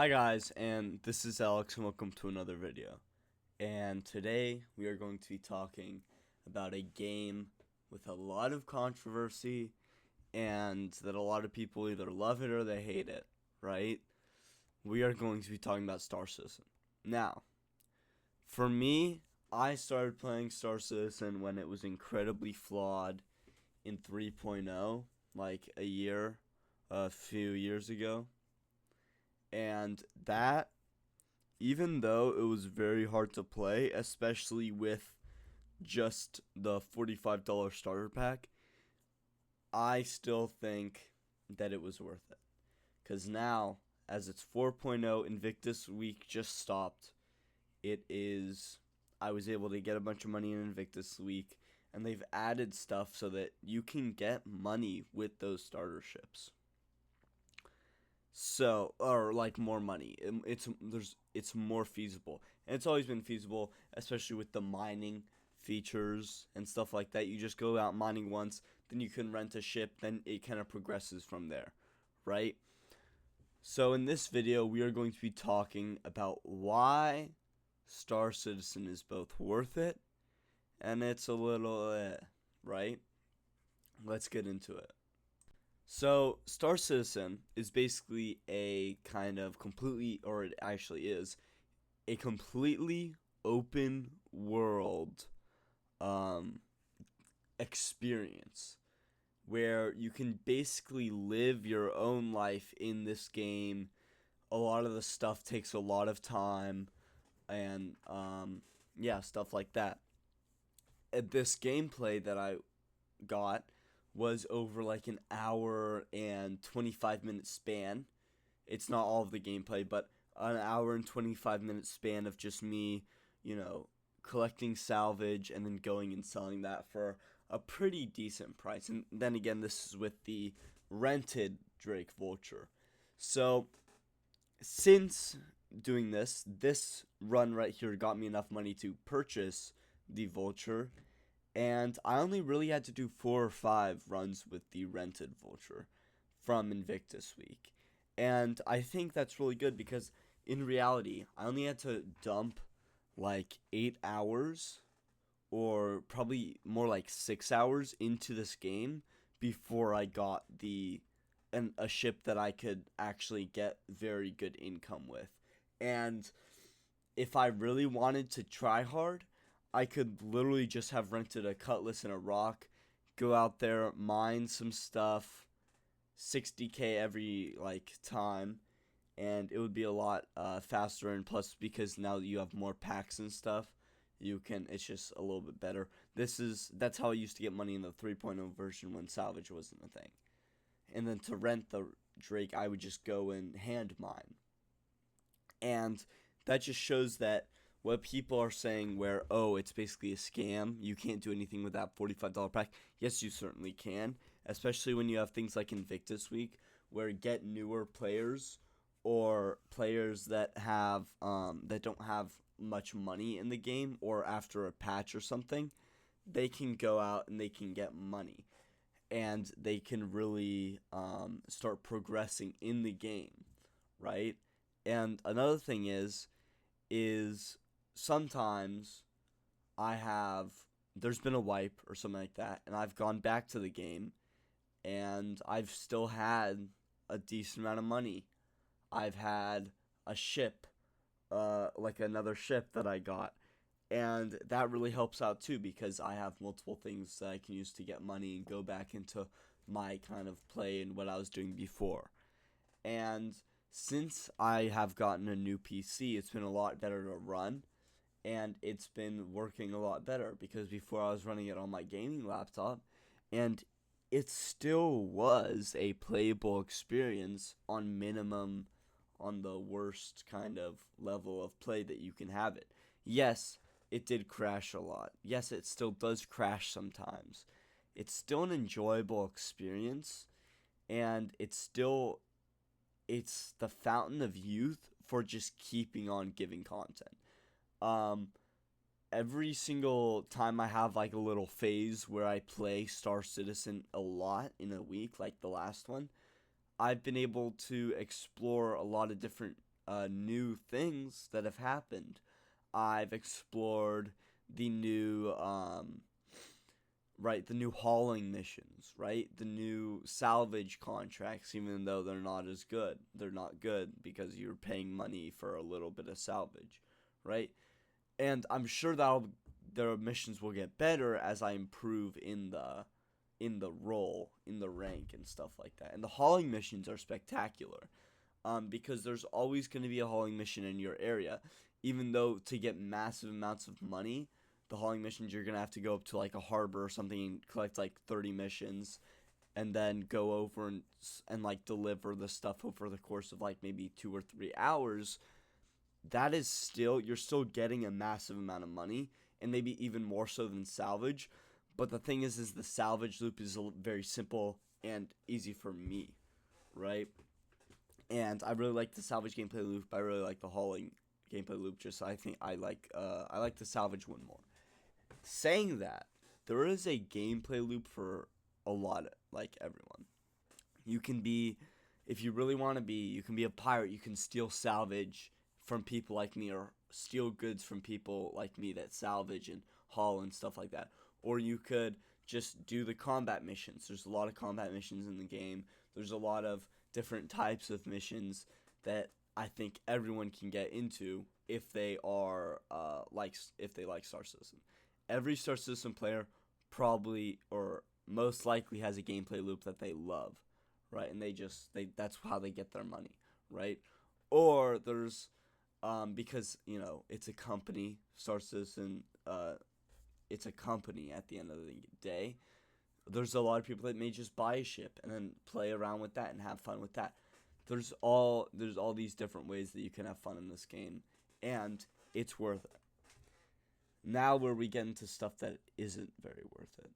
Hi guys, and this is Alex and welcome to another video. And today we are going to be talking about a game with a lot of controversy and that a lot of people either love it or they hate it, right? We are going to be talking about Star Citizen. Now, for me, I started playing Star Citizen when it was incredibly flawed in 3.0, like a few years ago. And that, even though it was very hard to play, especially with just the $45 starter pack, I still think that it was worth it. Because now, as it's 4.0, Invictus Week just stopped. I was able to get a bunch of money in Invictus Week, and they've added stuff so that you can get money with those starter ships. So, or like more money. It's more feasible, and it's always been feasible, especially with the mining features and stuff like that. You just go out mining once, then you can rent a ship, then it kind of progresses from there, right? So in this video, we are going to be talking about why Star Citizen is both worth it and it's a little right? Let's get into it. So, Star Citizen is basically a kind of completely, or it actually is, a completely open world um, experience where you can basically live your own life in this game. A lot of the stuff takes a lot of time, and yeah, stuff like that. This gameplay that I got was over like an hour and 25-minute span. It's not all of the gameplay, but an hour and 25-minute span of just me, you know, collecting salvage and then going and selling that for a pretty decent price. And then again, this is with the rented Drake Vulture. So, since doing this run right here got me enough money to purchase the Vulture, and I only really had to do 4 or 5 runs with the rented Vulture from Invictus Week. And I think that's really good because in reality, I only had to dump like 8 hours or probably more like 6 hours into this game before I got a ship that I could actually get very good income with. And if I really wanted to try hard, I could literally just have rented a cutlass and a rock, go out there, mine some stuff, 60k every like time, and it would be a lot faster. And plus, because now you have more packs and stuff, you can. It's just a little bit better. That's how I used to get money in the 3.0 version when salvage wasn't a thing. And then to rent the Drake, I would just go and hand mine, and that just shows that what people are saying where, oh, it's basically a scam, you can't do anything with that $45 pack. Yes, you certainly can, especially when you have things like Invictus Week where get newer players or players that don't have much money in the game, or after a patch or something, they can go out and they can get money and they can really start progressing in the game, right? And another thing is sometimes I have there's been a wipe or something like that, and I've gone back to the game, and I've still had a decent amount of money. I've had a ship, like another ship that I got, and that really helps out too because I have multiple things that I can use to get money and go back into my kind of play and what I was doing before. And since I have gotten a new PC, it's been a lot better to run, and it's been working a lot better because before I was running it on my gaming laptop, and it still was a playable experience on minimum, on the worst kind of level of play that you can have it. Yes, it did crash a lot. Yes, it still does crash sometimes. It's still an enjoyable experience, and it's the fountain of youth for just keeping on giving content. Um, every single time I have like a little phase where I play Star Citizen a lot in a week, like the last one, I've been able to explore a lot of different new things that have happened. I've explored the new right, the new hauling missions, right? The new salvage contracts, even though they're not as good. They're not good because you're paying money for a little bit of salvage, right? And I'm sure that their missions will get better as I improve in the role, in the rank and stuff like that. And the hauling missions are spectacular. Because there's always going to be a hauling mission in your area, even though to get massive amounts of money, the hauling missions you're going to have to go up to like a harbor or something and collect like 30 missions and then go over and like deliver the stuff over the course of like maybe 2 or 3 hours. That is still, you're still getting a massive amount of money, and maybe even more so than salvage. But the thing is the salvage loop is very simple and easy for me, right? And I really like the salvage gameplay loop. I really like the hauling gameplay loop. Just I think I like the salvage one more. Saying that, there is a gameplay loop for a lot of, like, everyone. You can be, if you really want to be, you can be a pirate. You can steal salvage from people like me, or steal goods from people like me that salvage and haul and stuff like that. Or you could just do the combat missions. There's a lot of combat missions in the game. There's a lot of different types of missions that I think everyone can get into if they are if they like Star Citizen. Every Star Citizen player probably or most likely has a gameplay loop that they love, right? And they that's how they get their money, right? Or there's because it's a company, Star Citizen. It's a company at the end of the day. There's a lot of people that may just buy a ship and then play around with that and have fun with that. There's all these different ways that you can have fun in this game, and it's worth it. Now where we get into stuff that isn't very worth it.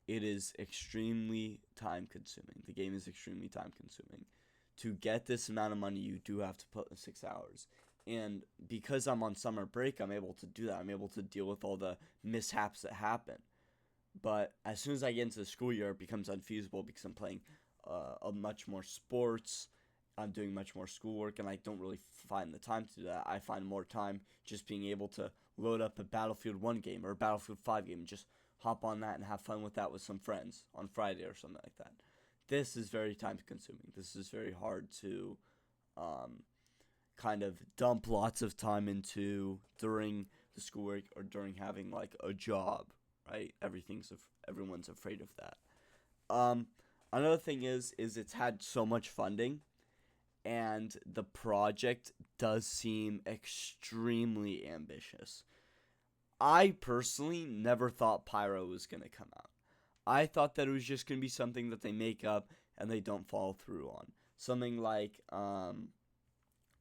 It is extremely time consuming. The game is extremely time consuming. To get this amount of money, you do have to put in 6 hours. And because I'm on summer break, I'm able to do that. I'm able to deal with all the mishaps that happen. But as soon as I get into the school year, it becomes unfeasible because I'm playing a much more sports. I'm doing much more schoolwork, and I don't really find the time to do that. I find more time just being able to load up a Battlefield 1 game or a Battlefield 5 game and just hop on that and have fun with that with some friends on Friday or something like that. This is very time consuming. This is very hard to kind of dump lots of time into during the schoolwork or during having like a job, right? Everyone's afraid of that. Another thing is it's had so much funding, and the project does seem extremely ambitious. I personally never thought Pyro was going to come out. I thought that it was just going to be something that they make up and they don't follow through on. Something like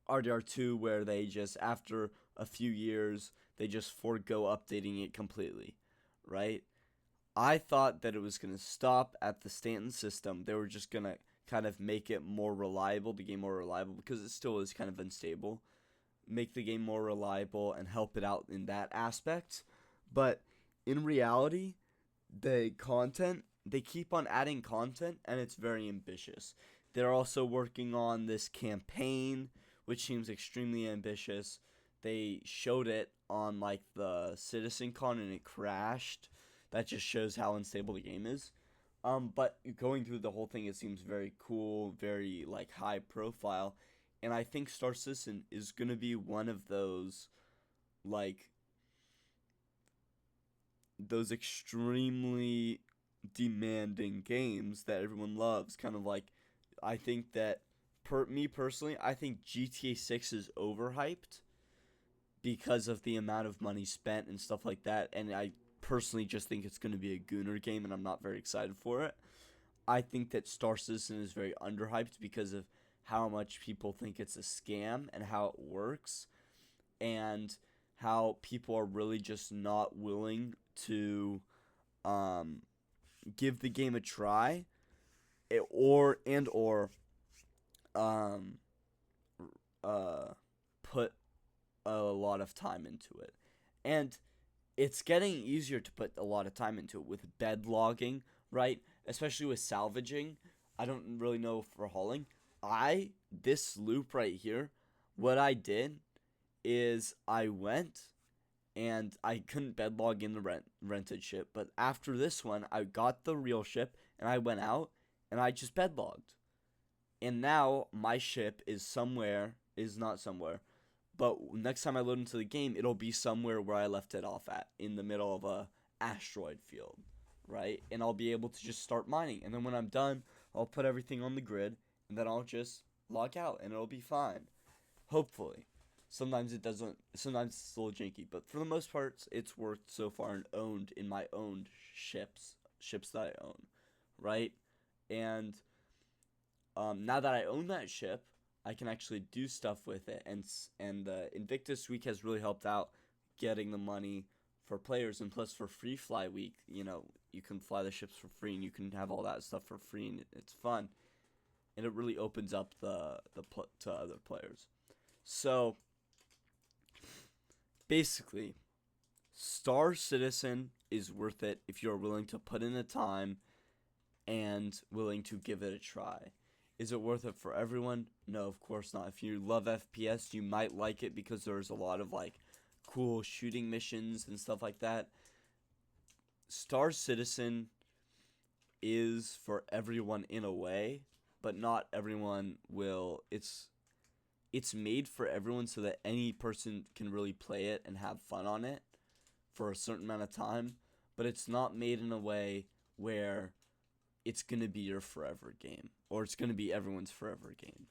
RDR2, where they just, after a few years, they just forego updating it completely, right? I thought that it was going to stop at the Stanton system. They were just going to kind of make it more reliable, the game more reliable, because it still is kind of unstable. Make the game more reliable and help it out in that aspect. But in reality, they keep on adding content, and it's very ambitious. They're also working on this campaign, which seems extremely ambitious. They showed it on like the CitizenCon and it crashed. That just shows how unstable the game is. But going through the whole thing, it seems very cool, very like high profile, and I think Star Citizen is gonna be one of like those extremely demanding games that everyone loves. Kind of like, I think that me personally, I think GTA 6 is overhyped because of the amount of money spent and stuff like that, and I personally just think it's going to be a Gooner game, and I'm not very excited for it. I think that Star Citizen is very underhyped because of how much people think it's a scam and how it works, and how people are really just not willing to give the game a try, or put a lot of time into it. And it's getting easier to put a lot of time into it with bed logging, right? Especially with salvaging. I don't really know for hauling. This loop right here what I did is I went and I couldn't bed log in the rented ship, but after this one, I got the real ship and I went out and I just bed logged. And now my ship is not somewhere, but next time I load into the game, it'll be somewhere where I left it off at, in the middle of a asteroid field, right? And I'll be able to just start mining. And then when I'm done, I'll put everything on the grid, and then I'll just log out, and it'll be fine. Hopefully. Sometimes it doesn't. Sometimes it's a little janky, but for the most part, it's worked so far and owned in my owned ships that I own, right? And now that I own that ship, I can actually do stuff with it, and Invictus Week has really helped out getting the money for players, and plus for Free Fly Week, you can fly the ships for free, and you can have all that stuff for free, and it's fun, and it really opens up to other players. So basically, Star Citizen is worth it if you're willing to put in the time and willing to give it a try. Is it worth it for everyone? No, of course not. If you love FPS, you might like it because there's a lot of cool shooting missions and stuff like that. Star Citizen is for everyone in a way, but not everyone will. It's made for everyone so that any person can really play it and have fun on it for a certain amount of time, but it's not made in a way where it's going to be your forever game, or it's going to be everyone's forever game.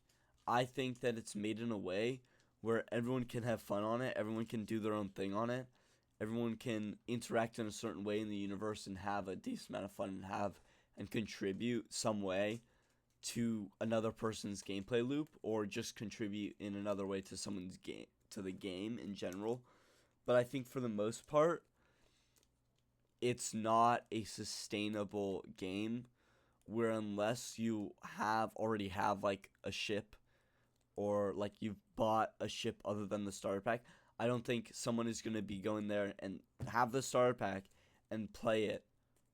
I think that it's made in a way where everyone can have fun on it, everyone can do their own thing on it, everyone can interact in a certain way in the universe and have a decent amount of fun and contribute some way to another person's gameplay loop, or just contribute in another way to someone's game, to the game in general. But I think for the most part, it's not a sustainable game, where unless you already have a ship, or you've bought a ship other than the starter pack, I don't think someone is going to be going there and have the starter pack and play it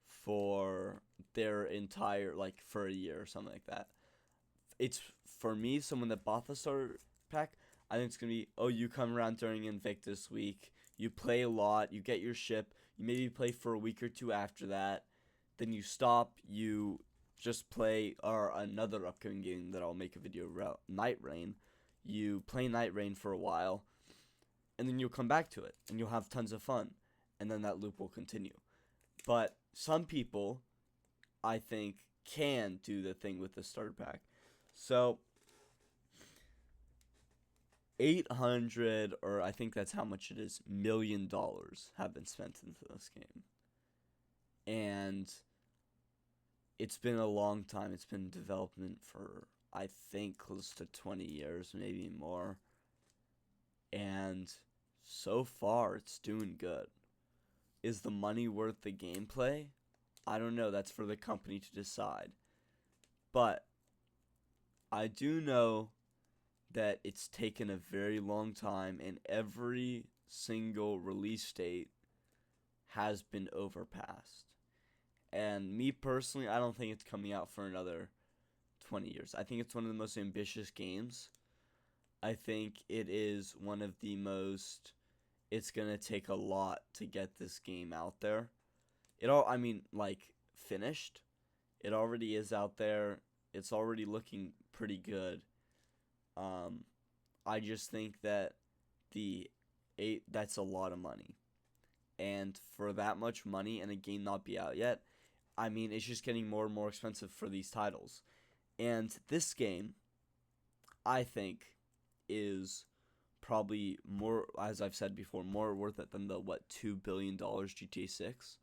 for their entire, for a year or something like that. It's, for me, someone that bought the starter pack, I think it's going to be, oh, you come around during Invictus Week, you play a lot, you get your ship, you maybe play for a week or two after that, then you stop, you just play another upcoming game that I'll make a video about, Night Rain. You play Night Rain for a while, and then you'll come back to it, and you'll have tons of fun, and then that loop will continue. But some people, I think, can do the thing with the starter pack. So 800, or I think that's how much it is, $1 million have been spent into this game. And it's been a long time. It's been in development for, I think, close to 20 years, maybe more. And so far, it's doing good. Is the money worth the gameplay? I don't know. That's for the company to decide. But I do know that it's taken a very long time, and every single release date has been overpassed. And me personally, I don't think it's coming out for another 20 years. I think it's one of the most ambitious games. I think it is one of the most... It's going to take a lot to get this game out there. Finished. It already is out there. It's already looking pretty good. I just think that that's a lot of money. And for that much money and a game not be out yet, it's just getting more and more expensive for these titles. And this game, I think, is probably more, as I've said before, more worth it than the, $2 billion GTA 6.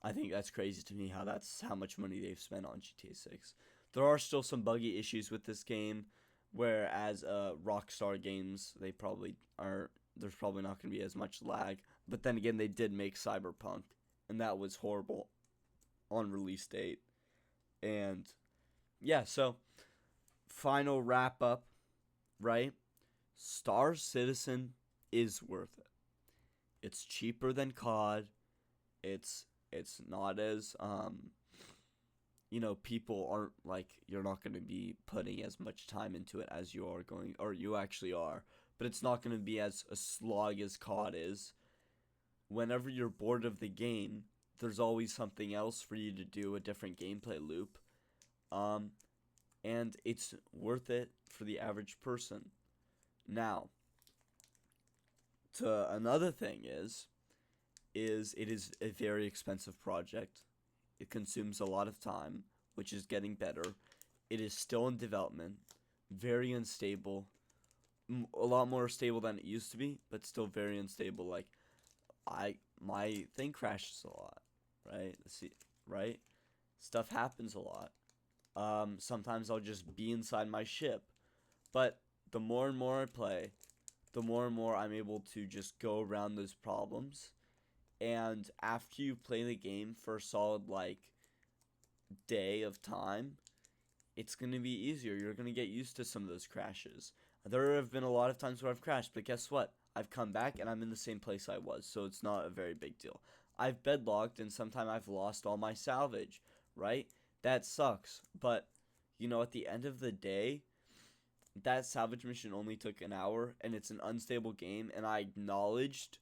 I think that's crazy to me that's how much money they've spent on GTA 6. There are still some buggy issues with this game, whereas Rockstar Games, there's probably not going to be as much lag. But then again, they did make Cyberpunk, and that was horrible on release date. And yeah, so final wrap up, right? Star Citizen is worth it. It's cheaper than COD. It's not as people aren't like, you're not going to be putting as much time into it as you are going, or you actually are, but it's not going to be as a slog as COD is. Whenever you're bored of the game, there's always something else for you to do, a different gameplay loop. Um, and it's worth it for the average person. Now, to another thing is it is a very expensive project. It consumes a lot of time, which is getting better. It is still in development, very unstable, a lot more stable than it used to be, but still very unstable. Like, my thing crashes a lot, right? See, right? Stuff happens a lot. Sometimes I'll just be inside my ship, but the more and more I play, the more and more I'm able to just go around those problems. And after you play the game for a solid like day of time, it's going to be easier. You're going to get used to some of those crashes. There have been a lot of times where I've crashed, but guess what? I've come back and I'm in the same place I was, so it's not a very big deal. I've bedlocked and sometimes I've lost all my salvage, right? That sucks, but at the end of the day, that salvage mission only took an hour and it's an unstable game, and I acknowledged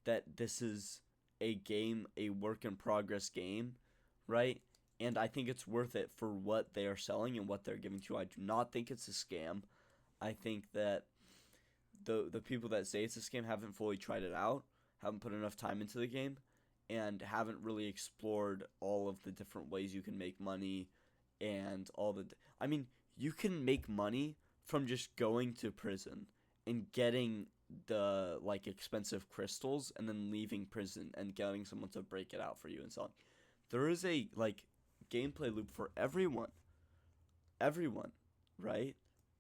that this is a game, a work in progress game, right? And I think it's worth it for what they are selling and what they're giving to you. I do not think it's a scam. I think that the people that say it's a scam haven't fully tried it out, haven't put enough time into the game, and haven't really explored all of the different ways you can make money and all the. I mean, you can make money from just going to prison and getting the like expensive crystals and then leaving prison and getting someone to break it out for you and selling. There is a like gameplay loop for everyone, right?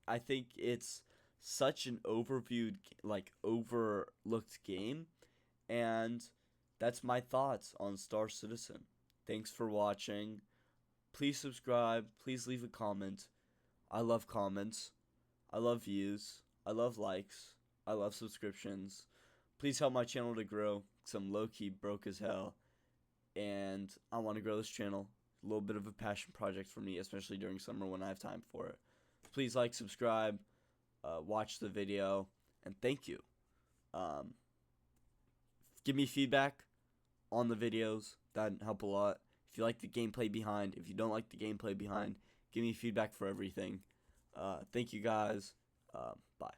I think it's such an overviewed, like overlooked game, and that's my thoughts on Star Citizen. Thanks for watching. Please subscribe. Please leave a comment. I love comments. I love views. I love likes. I love subscriptions. Please help my channel to grow, because I'm low-key broke as hell, and I want to grow this channel. A little bit of a passion project for me, especially during summer when I have time for it. Please like, subscribe, watch the video, and thank you. Give me feedback on the videos. That'd help a lot. If you like the gameplay behind, if you don't like the gameplay behind, give me feedback for everything. Thank you guys. Bye.